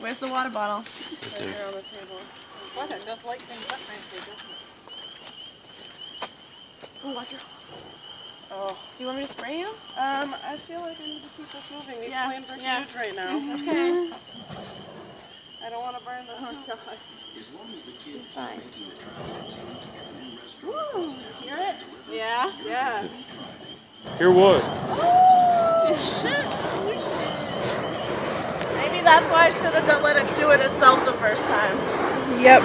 Where's the water bottle? Right there on the table. What? It does light things up nicely, doesn't it? Oh, watch your... Oh. Do you want me to spray you? I feel like I need to keep this moving. These flames are huge right now. Okay. I don't want to burn this. Oh, God. It's fine. Woo! Hear it? Yeah? Yeah. Hear what? Oh, shit. Maybe that's why I should have let it do it itself the first time. Yep.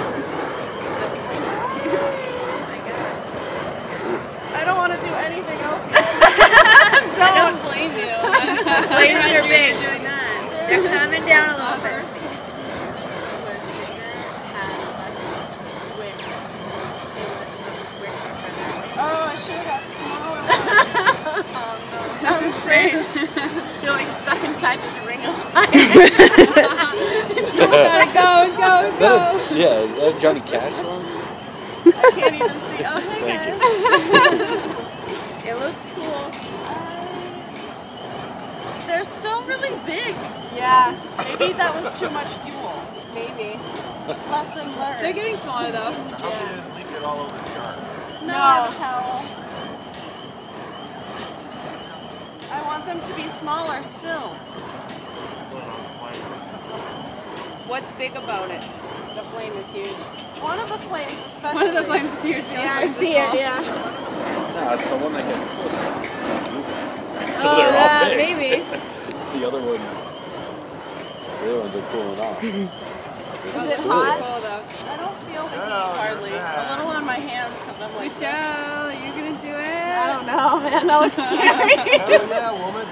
I don't want to do anything else yet. I don't blame you. Flames are big. They're coming down a little bit. Oh, I should have got smaller ones. Oh no. I'm afraid you're like stuck inside this ring of fire. Gotta go. Yeah, is that a Johnny Cash song? I can't even see. Oh, hey guys. It looks cool. They're still really big. Yeah. Maybe that was too much fuel. Maybe. Lesson learned. They're getting smaller though. Yeah. Leak it all over the yard. No, I have a towel. I want them to be smaller still. What's big about it? The flame is huge. One of the flames especially. One of the flames is huge. Yeah, I see it, yeah. No, it's the one that gets closer. So Oh, they're all that, big. maybe. It's the other one. The other ones are cooling off. Is it hot? I don't feel the heat hardly. A little on my hands because I'm like... Michelle, are you gonna do it? I don't know, man. That looks scary. Yeah, woman.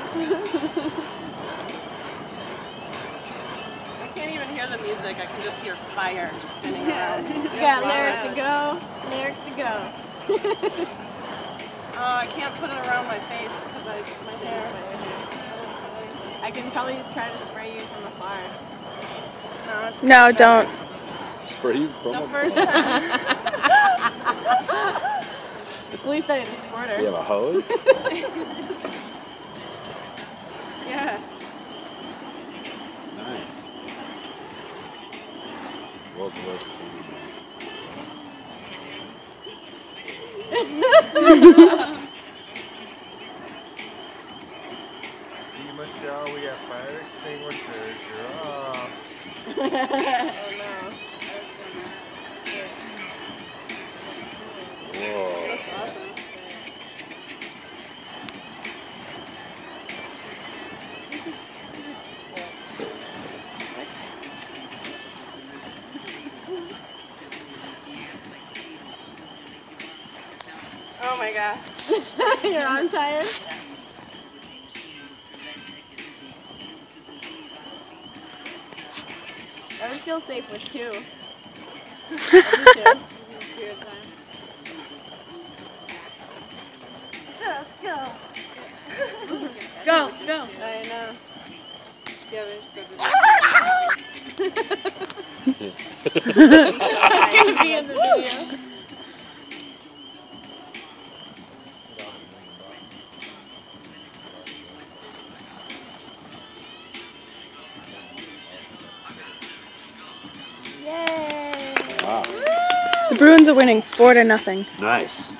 I can't even hear the music. I can just hear fire spinning around. Yeah, lyrics to go. Lyrics to go. I can't put it around my face because my hair. I can probably just try to spray you from afar. No, it's No, don't. Spray you from the a first time. At least I didn't squirt her. You have a hose? Yeah. Nice. World's worst See, Michelle, we got fire extinguishers. You're off. Oh no. Whoa. That's awesome. Oh my god. Your arm tired? I would feel safe with two. Just go. Go. I know. Yeah, but It's gonna be in the video. Yay! Wow. The Bruins are winning 4-0. Nice.